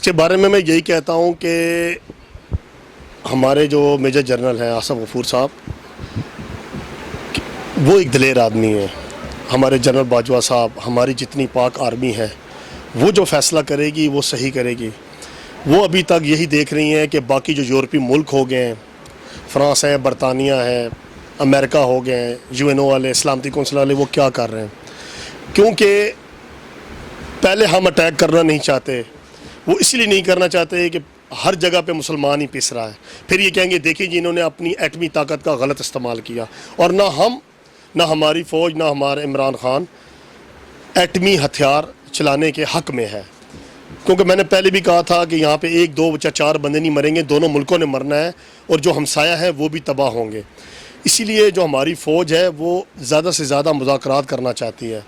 کے بارے میں یہی کہتا ہوں کہ ہمارے جو میجر جنرل ہیں آصف غفور صاحب، وہ ایک دلیر آدمی ہیں. ہمارے جنرل باجوہ صاحب، ہماری جتنی پاک آرمی ہے وہ جو فیصلہ کرے گی وہ صحیح کرے گی. وہ ابھی تک یہی دیکھ رہی ہیں کہ باقی جو یورپی ملک ہو گئے ہیں، فرانس ہے، برطانیہ ہے، امریکہ ہو گئے ہیں، UN والے، سلامتی کونسل والے، وہ کیا کر رہے ہیں. کیونکہ پہلے ہم اٹیک کرنا نہیں چاہتے، وہ اس لیے نہیں کرنا چاہتے کہ ہر جگہ پہ مسلمان ہی پس رہا ہے. پھر یہ کہیں گے دیکھیں جی انہوں نے اپنی ایٹمی طاقت کا غلط استعمال کیا. اور نہ ہم، نہ ہماری فوج، نہ ہمارے عمران خان ایٹمی ہتھیار چلانے کے حق میں ہے. کیونکہ میں نے پہلے بھی کہا تھا کہ یہاں پہ 1 2 4 بندے نہیں مریں گے، دونوں ملکوں نے مرنا ہے، اور جو ہمسایہ ہے وہ بھی تباہ ہوں گے. اسی لیے جو ہماری فوج ہے وہ زیادہ سے زیادہ مذاکرات کرنا چاہتی ہے.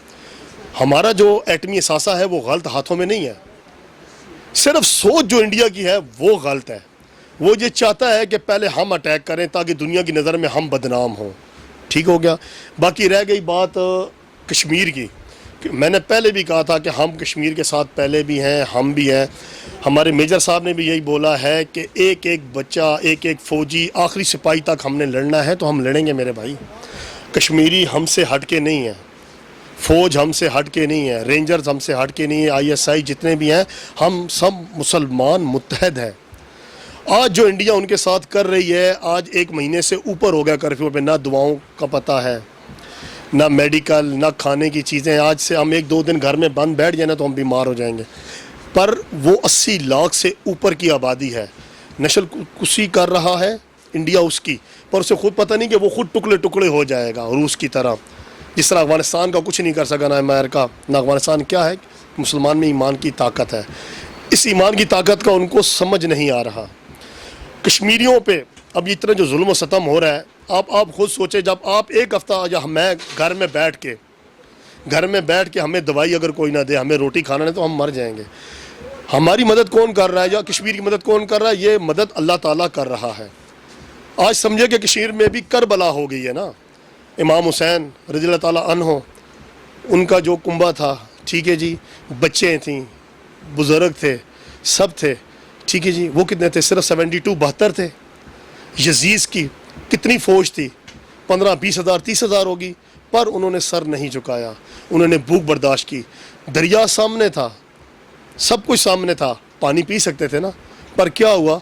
ہمارا جو ایٹمی اثاثہ ہے وہ غلط ہاتھوں میں نہیں ہے، صرف سوچ جو انڈیا کی ہے وہ غلط ہے. وہ یہ چاہتا ہے کہ پہلے ہم اٹیک کریں تاکہ دنیا کی نظر میں ہم بدنام ہوں. ٹھیک ہو گیا. باقی رہ گئی بات کشمیر کی. میں نے پہلے بھی کہا تھا کہ ہم کشمیر کے ساتھ پہلے بھی ہیں، ہم بھی ہیں. ہمارے میجر صاحب نے بھی یہی بولا ہے کہ ایک ایک بچہ، ایک ایک فوجی، آخری سپاہی تک ہم نے لڑنا ہے. تو ہم لڑیں گے میرے بھائی. کشمیری ہم سے ہٹ کے نہیں ہیں، فوج ہم سے ہٹ کے نہیں ہے، رینجرز ہم سے ہٹ کے نہیں ہے، ISI جتنے بھی ہیں، ہم سب مسلمان متحد ہیں. آج جو انڈیا ان کے ساتھ کر رہی ہے، آج 1 مہینے سے اوپر ہو گیا کرفیو پہ، نہ دعاؤں کا پتہ ہے، نہ میڈیکل، نہ کھانے کی چیزیں. آج سے ہم 1 2 دن گھر میں بند بیٹھ جائیں نا تو ہم بیمار ہو جائیں گے. پر وہ 80 لاکھ سے اوپر کی آبادی ہے. نسل کشی کر رہا ہے انڈیا اس کی، پر اسے خود پتہ نہیں کہ وہ خود ٹکڑے ٹکڑے ہو جائے گا روس کی طرح. جس طرح افغانستان کا کچھ نہیں کر سکا نہ امریکہ نہ افغانستان. کیا ہے؟ مسلمان میں ایمان کی طاقت ہے. اس ایمان کی طاقت کا ان کو سمجھ نہیں آ رہا. کشمیریوں پہ اب اتنا جو ظلم و ستم ہو رہا ہے، آپ خود سوچیں. جب آپ 1 ہفتہ یا میں گھر میں بیٹھ کے ہمیں دوائی اگر کوئی نہ دے، ہمیں روٹی کھانا نہیں، تو ہم مر جائیں گے. ہماری مدد کون کر رہا ہے؟ یا کشمیر کی مدد کون کر رہا ہے؟ یہ مدد اللہ تعالیٰ کر رہا ہے. آج سمجھے کہ کشمیر میں بھی کربلا ہو گئی ہے نا. امام حسین رضی اللہ تعالیٰ عنہ، ان کا جو کنبہ تھا، ٹھیک ہے جی، بچے تھیں، بزرگ تھے، سب تھے، ٹھیک ہے جی. وہ کتنے تھے؟ صرف 72 تھے. یزید کی کتنی فوج تھی؟ 15 20 ہزار 30 ہزار ہوگی. پر انہوں نے سر نہیں جھکایا، انہوں نے بھوک برداشت کی. دریا سامنے تھا، سب کچھ سامنے تھا، پانی پی سکتے تھے نا. پر کیا ہوا؟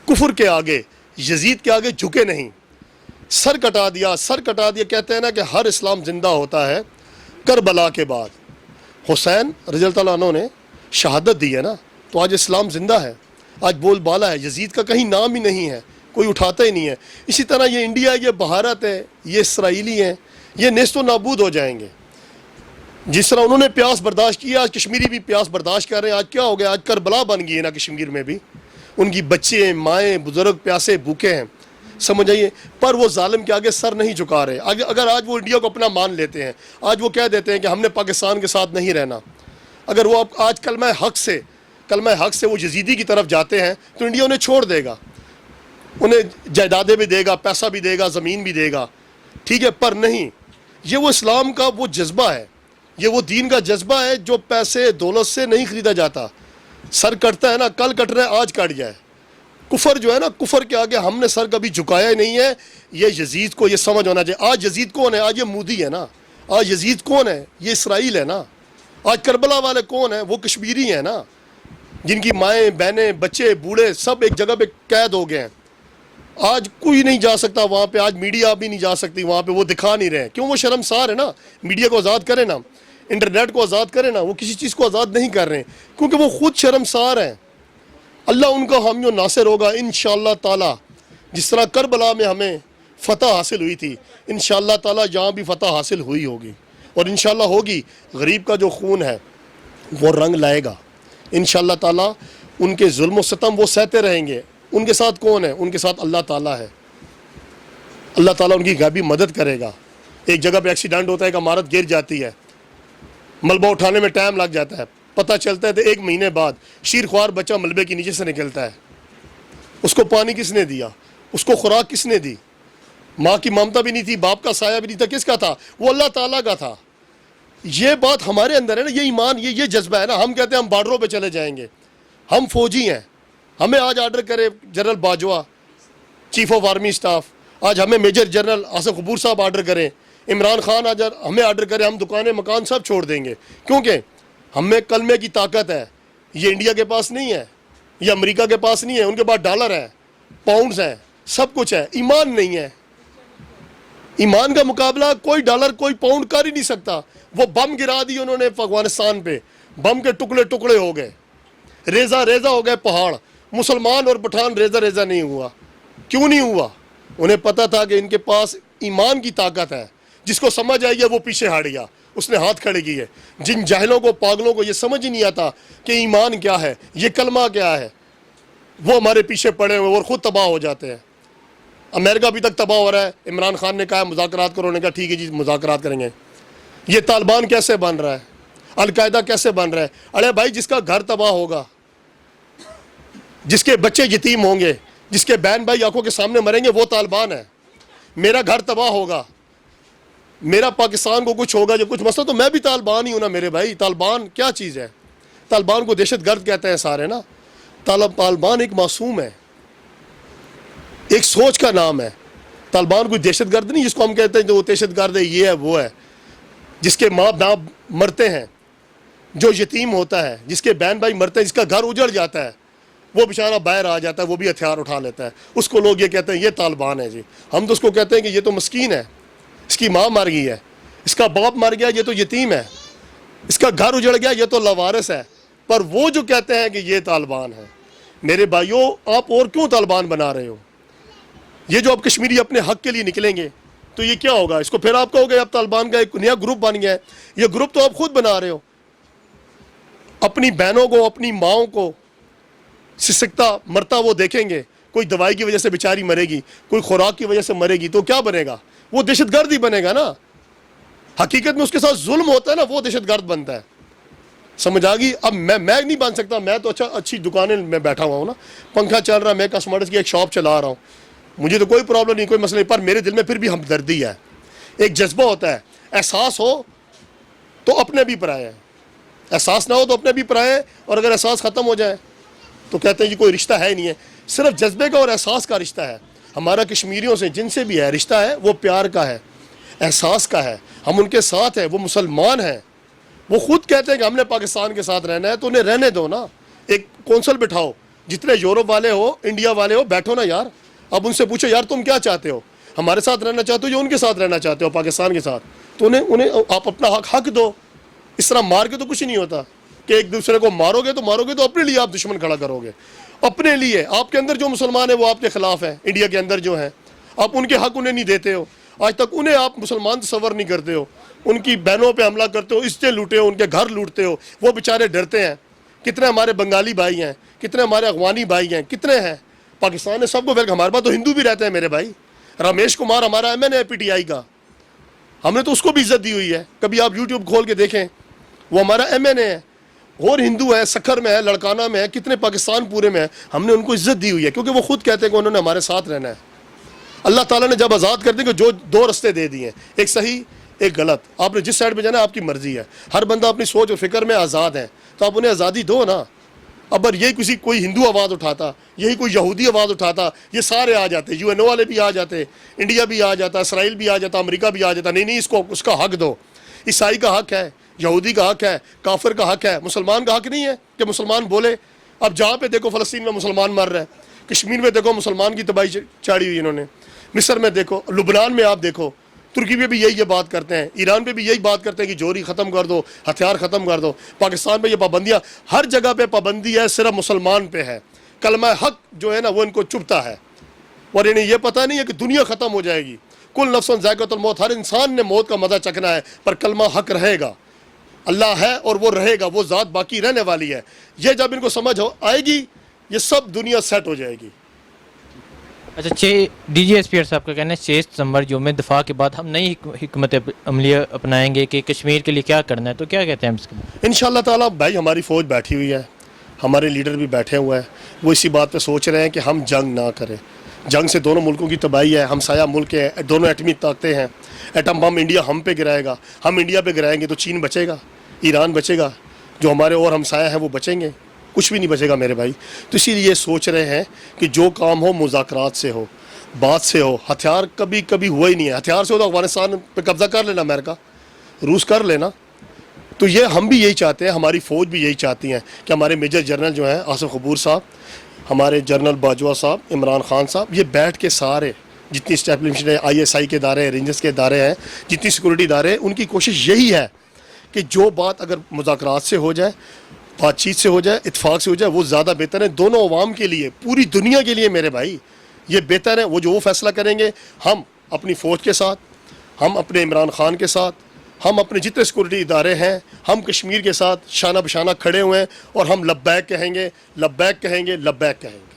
کفر کے آگے، یزید کے آگے جھکے نہیں، سر کٹا دیا. کہتے ہیں نا کہ ہر اسلام زندہ ہوتا ہے کربلا کے بعد. حسین رضی اللہ تعالیٰ عنہ نے شہادت دی ہے نا، تو آج اسلام زندہ ہے، آج بول بالا ہے. یزید کا کہیں نام ہی نہیں ہے، کوئی اٹھاتا ہی نہیں ہے. اسی طرح یہ انڈیا، یہ بھارت ہے، یہ اسرائیلی ہیں، یہ نیست و نابود ہو جائیں گے. جس طرح انہوں نے پیاس برداشت کی، آج کشمیری بھی پیاس برداشت کر رہے ہیں. آج کیا ہو گیا؟ آج کربلا بن گئی ہے نا کشمیر میں بھی. ان کی بچے، مائیں، بزرگ پیاسے بھوکے ہیں، سمجھ آئیے. پر وہ ظالم کے آگے سر نہیں جھکا رہے. اگر آج وہ انڈیا کو اپنا مان لیتے ہیں، آج وہ کہہ دیتے ہیں کہ ہم نے پاکستان کے ساتھ نہیں رہنا، اگر وہ آج کلمہ حق سے وہ یزیدی کی طرف جاتے ہیں، تو انڈیا انہیں چھوڑ دے گا، انہیں جائیدادیں بھی دے گا، پیسہ بھی دے گا، زمین بھی دے گا، ٹھیک ہے. پر نہیں، یہ وہ اسلام کا وہ جذبہ ہے، یہ وہ دین کا جذبہ ہے جو پیسے دولت سے نہیں خریدا جاتا. سر کٹتا ہے نا، کل کٹ رہا ہے، آج کٹ جائے. کفر جو ہے نا، کفر کے آگے ہم نے سر کبھی جھکایا ہی نہیں ہے. یہ یزید کو یہ سمجھ ہونا چاہیے. آج یزید کون ہے؟ آج یہ مودی ہے نا. آج یزید کون ہے؟ یہ اسرائیل ہے نا. آج کربلا والے کون ہیں؟ وہ کشمیری ہیں نا، جن کی مائیں، بہنیں، بچے، بوڑھے سب ایک جگہ پہ قید ہو گئے ہیں. آج کوئی نہیں جا سکتا وہاں پہ، آج میڈیا بھی نہیں جا سکتی وہاں پہ. وہ دکھا نہیں رہے. کیوں؟ وہ شرمسار ہے نا. میڈیا کو آزاد کرے نا، انٹرنیٹ کو آزاد کرے نا. وہ کسی چیز کو آزاد نہیں کر رہے کیونکہ وہ خود شرمسار ہیں. اللہ ان کا حامی و ناصر ہوگا انشاءاللہ تعالی. جس طرح کربلا میں ہمیں فتح حاصل ہوئی تھی، انشاءاللہ تعالی یہاں بھی فتح حاصل ہوئی ہوگی، اور انشاءاللہ ہوگی. غریب کا جو خون ہے وہ رنگ لائے گا انشاءاللہ تعالی. ان کے ظلم و ستم وہ سہتے رہیں گے. ان کے ساتھ کون ہے؟ ان کے ساتھ اللہ تعالیٰ ہے. اللہ تعالیٰ ان کی غیبی مدد کرے گا. ایک جگہ پہ ایکسیڈنٹ ہوتا ہے، ایک عمارت گر جاتی ہے، ملبہ اٹھانے میں ٹائم لگ جاتا ہے، پتہ چلتا ہے تو 1 مہینے بعد شیرخوار بچہ ملبے کے نیچے سے نکلتا ہے. اس کو پانی کس نے دیا؟ اس کو خوراک کس نے دی؟ ماں کی ممتا بھی نہیں تھی، باپ کا سایہ بھی نہیں تھا. کس کا تھا؟ وہ اللہ تعالیٰ کا تھا. یہ بات ہمارے اندر ہے نا، یہ ایمان، یہ جذبہ ہے نا. ہم کہتے ہیں ہم بارڈروں پہ چلے جائیں گے. ہم فوجی ہیں. ہمیں آج آرڈر کرے general Bajwa chief of army staff, آج ہمیں میجر جنرل آصف قبور صاحب آرڈر کریں, عمران خان آج ہمیں آرڈر کرے, ہم دکانیں مکان سب چھوڑ دیں گے, کیونکہ ہمیں کلمے کی طاقت ہے. یہ انڈیا کے پاس نہیں ہے, یہ امریکہ کے پاس نہیں ہے, ان کے پاس ڈالر ہے, پاؤنڈز ہیں, سب کچھ ہے, ایمان نہیں ہے. ایمان کا مقابلہ کوئی ڈالر کوئی پاؤنڈ کر ہی نہیں سکتا. وہ بم گرا دی انہوں نے افغانستان پہ, بم کے ٹکڑے ٹکڑے ہو گئے, ریزہ ریزہ ہو گئے پہاڑ. مسلمان اور پٹھان ریزہ ریزہ نہیں ہوا. کیوں نہیں ہوا؟ انہیں پتہ تھا کہ ان کے پاس ایمان کی طاقت ہے. جس کو سمجھ آئی ہے وہ پیچھے ہٹ گیا, اس نے ہاتھ کھڑے کیے. جن جاہلوں کو, پاگلوں کو یہ سمجھ ہی نہیں آتا کہ ایمان کیا ہے, یہ کلمہ کیا ہے, وہ ہمارے پیچھے پڑے ہوئے اور خود تباہ ہو جاتے ہیں. امریکہ ابھی تک تباہ ہو رہا ہے. عمران خان نے کہا مذاکرات کرو, نے کہا ٹھیک ہے جی مذاکرات کریں گے. یہ طالبان کیسے بن رہا ہے, القاعدہ کیسے بن رہا ہے؟ ارے بھائی, جس کا گھر تباہ ہوگا, جس کے بچے یتیم ہوں گے, جس کے بہن بھائی آنکھوں کے سامنے مریں گے, وہ طالبان ہے. میرا گھر تباہ ہوگا, میرا پاکستان کو کچھ ہوگا, جب کچھ مسئلہ, تو میں بھی طالبان ہی ہوں نا میرے بھائی. طالبان کیا چیز ہے؟ طالبان کو دہشت گرد کہتے ہیں سارے نا. طالبان ایک معصوم ہے, ایک سوچ کا نام ہے. طالبان کوئی دہشت گرد نہیں جس کو ہم کہتے ہیں جو دہشت گرد ہے, یہ ہے وہ ہے. جس کے ماں باپ مرتے ہیں, جو یتیم ہوتا ہے, جس کے بہن بھائی مرتے ہیں, جس کا گھر اجڑ جاتا ہے, وہ بیچارہ باہر آ جاتا ہے, وہ بھی ہتھیار اٹھا لیتا ہے. اس کو لوگ یہ کہتے ہیں یہ طالبان ہے جی. ہم تو اس کو کہتے ہیں کہ یہ تو مسکین ہے, اس کی ماں مر گئی ہے, اس کا باپ مر گیا, یہ تو یتیم ہے, اس کا گھر اجڑ گیا, یہ تو لاوارث ہے. پر وہ جو کہتے ہیں کہ یہ طالبان ہے, میرے بھائیوں آپ اور کیوں طالبان بنا رہے ہو؟ یہ جو آپ کشمیری اپنے حق کے لیے نکلیں گے تو یہ کیا ہوگا؟ اس کو پھر آپ کہو گے اب طالبان کا ایک نیا گروپ بن گیا ہے. یہ گروپ تو آپ خود بنا رہے ہو. اپنی بہنوں کو, اپنی ماؤں کو سسکتا مرتا وہ دیکھیں گے. کوئی دوائی کی وجہ سے بیچاری مرے گی, کوئی خوراک کی وجہ سے مرے گی, تو کیا بنے گا؟ وہ دہشت گرد ہی بنے گا نا. حقیقت میں اس کے ساتھ ظلم ہوتا ہے نا, وہ دہشت گرد بنتا ہے. سمجھ آ گئی؟ اب میں نہیں بن سکتا, میں تو اچھی دکانیں میں بیٹھا ہوا ہوں نا, پنکھا چل رہا ہے, میں کسٹمرز کی ایک شاپ چلا رہا ہوں, مجھے تو کوئی پرابلم نہیں, کوئی مسئلہ نہیں. پر میرے دل میں پھر بھی ہمدردی ہے, ایک جذبہ ہوتا ہے. احساس ہو تو اپنے بھی پرائے ہیں, احساس نہ ہو تو اپنے بھی پرائے. اور اگر احساس ختم ہو جائے تو کہتے ہیں جی کوئی رشتہ ہے نہیں ہے. صرف جذبے کا اور احساس کا رشتہ ہے. ہمارا کشمیریوں سے جن سے بھی ہے رشتہ ہے, وہ پیار کا ہے, احساس کا ہے. ہم ان کے ساتھ ہیں, وہ مسلمان ہیں. وہ خود کہتے ہیں کہ ہم نے پاکستان کے ساتھ رہنا ہے, تو انہیں رہنے دو نا. ایک کونسل بٹھاؤ, جتنے یورپ والے ہو, انڈیا والے ہو, بیٹھو نا یار. اب ان سے پوچھو یار تم کیا چاہتے ہو, ہمارے ساتھ رہنا چاہتے ہو یا ان کے ساتھ رہنا چاہتے ہو, پاکستان کے ساتھ؟ تو انہیں آپ اپنا حق دو. اس طرح مار کے تو کچھ نہیں ہوتا کہ ایک دوسرے کو مارو گے تو اپنے لیے آپ دشمن کھڑا کرو گے. اپنے لیے آپ کے اندر جو مسلمان ہیں وہ آپ کے خلاف ہیں. انڈیا کے اندر جو ہیں, آپ ان کے حق انہیں نہیں دیتے ہو. آج تک انہیں آپ مسلمان تصور نہیں کرتے ہو. ان کی بہنوں پہ حملہ کرتے ہو, عزتیں لوٹے ہو, ان کے گھر لوٹتے ہو. وہ بیچارے ڈرتے ہیں. کتنے ہمارے بنگالی بھائی ہیں, کتنے ہمارے افغانی بھائی ہیں, کتنے ہیں. پاکستان نے سب کو ویلکم. ہمارے پاس تو ہندو بھی رہتے ہیں میرے بھائی. رمیش کمار ہمارا M N A P T I کا, ہم نے تو اس کو بھی عزت دی ہوئی ہے. کبھی آپ یوٹیوب کھول کے دیکھیں, وہ ہمارا ایم این اے ہے. اور ہندو ہے, سکھر میں ہے, لڑکانہ میں ہے, کتنے پاکستان پورے میں ہے. ہم نے ان کو عزت دی ہوئی ہے کیونکہ وہ خود کہتے ہیں کہ انہوں نے ہمارے ساتھ رہنا ہے. اللہ تعالیٰ نے جب آزاد کر دیں کہ جو دو رستے دے دیے, ایک صحیح ایک غلط, آپ نے جس سائڈ پہ جانا آپ کی مرضی ہے. ہر بندہ اپنی سوچ اور فکر میں آزاد ہے, تو آپ انہیں آزادی دو نا. اب یہی کوئی ہندو آواز اٹھاتا, یہی کوئی یہودی آواز اٹھاتا, یہ سارے آ جاتے, یو این او والے بھی آ جاتے, انڈیا بھی آ جاتا, اسرائیل بھی آ جاتا, امریکہ بھی آ جاتا. نہیں, اس کا حق دو. عیسائی کا حق ہے, یہودی کا حق ہے, کافر کا حق ہے, مسلمان کا حق نہیں ہے کہ مسلمان بولے. اب جہاں پہ دیکھو فلسطین میں مسلمان مر رہے ہیں, کشمیر میں دیکھو مسلمان کی تباہی چاڑی ہوئی انہوں نے, مصر میں دیکھو, لبنان میں آپ دیکھو, ترکی پہ بھی یہ بات کرتے ہیں, ایران پہ بھی یہی بات کرتے ہیں کہ جوہری ختم کر دو, ہتھیار ختم کر دو. پاکستان پہ یہ پابندیاں, ہر جگہ پہ پابندی ہے, صرف مسلمان پہ ہے. کلمہ حق جو ہے نا وہ ان کو چبھتا ہے, اور انہیں یہ پتہ نہیں ہے کہ دنیا ختم ہو جائے گی. کل نفس ذائقۃ الموت, ہر انسان نے موت کا مزہ چکھنا ہے, پر کلمہ حق رہے گا. اللہ ہے اور وہ رہے گا, وہ ذات باقی رہنے والی ہے. یہ جب ان کو سمجھ آئے گی, یہ سب دنیا سیٹ ہو جائے گی. اچھا, ڈی جی ایس پی صاحب کا کہنا ہے 6 ستمبر یوم دفاع کے بعد ہم نئی حکمت عملیہ اپنائیں گے کہ کشمیر کے لیے کیا کرنا ہے, تو کیا کہتے ہیں اس کے بعد؟ انشاءاللہ تعالیٰ بھائی ہماری فوج بیٹھی ہوئی ہے, ہمارے لیڈر بھی بیٹھے ہوئے ہیں, وہ اسی بات پہ سوچ رہے ہیں کہ ہم جنگ نہ کریں. جنگ سے دونوں ملکوں کی تباہی ہے, ہمسایہ ملک ہیں, دونوں ایٹمی طاقتیں ہیں. ایٹم بم انڈیا ہم پہ گرائے گا, ہم انڈیا پہ گرائیں گے تو چین بچے گا, ایران بچے گا, جو ہمارے اور ہمسایہ ہیں وہ بچیں گے, کچھ بھی نہیں بچے گا میرے بھائی. تو اسی لیے یہ سوچ رہے ہیں کہ جو کام ہو مذاکرات سے ہو, بات سے ہو. ہتھیار کبھی کبھی ہوا ہی نہیں ہے. ہتھیار سے ہو تو افغانستان پہ قبضہ کر لینا امریکہ, روس کر لینا. تو یہ ہم بھی یہی چاہتے ہیں, ہماری فوج بھی یہی چاہتی ہیں کہ ہمارے میجر جنرل جو ہیں آصف قبور صاحب, ہمارے جنرل باجوہ صاحب, عمران خان صاحب, یہ بیٹھ کے سارے جتنی اسٹیبلشمنٹ ہے, ISI کے ادارے ہیں, رینجرس کے ادارے ہیں, جتنی سیکورٹی ادارے ہیں, ان کی کوشش یہی ہے کہ جو بات اگر مذاکرات سے ہو جائے, بات چیت سے ہو جائے, اتفاق سے ہو جائے, وہ زیادہ بہتر ہے دونوں عوام کے لیے, پوری دنیا کے لیے میرے بھائی. یہ بہتر ہے. وہ فیصلہ کریں گے, ہم اپنی فوج کے ساتھ, ہم اپنے عمران خان کے ساتھ, ہم اپنے جتنے سیکورٹی ادارے ہیں, ہم کشمیر کے ساتھ شانہ بشانہ کھڑے ہوئے ہیں, اور ہم لبیک کہیں گے, لبیک کہیں گے, لبیک کہیں گے.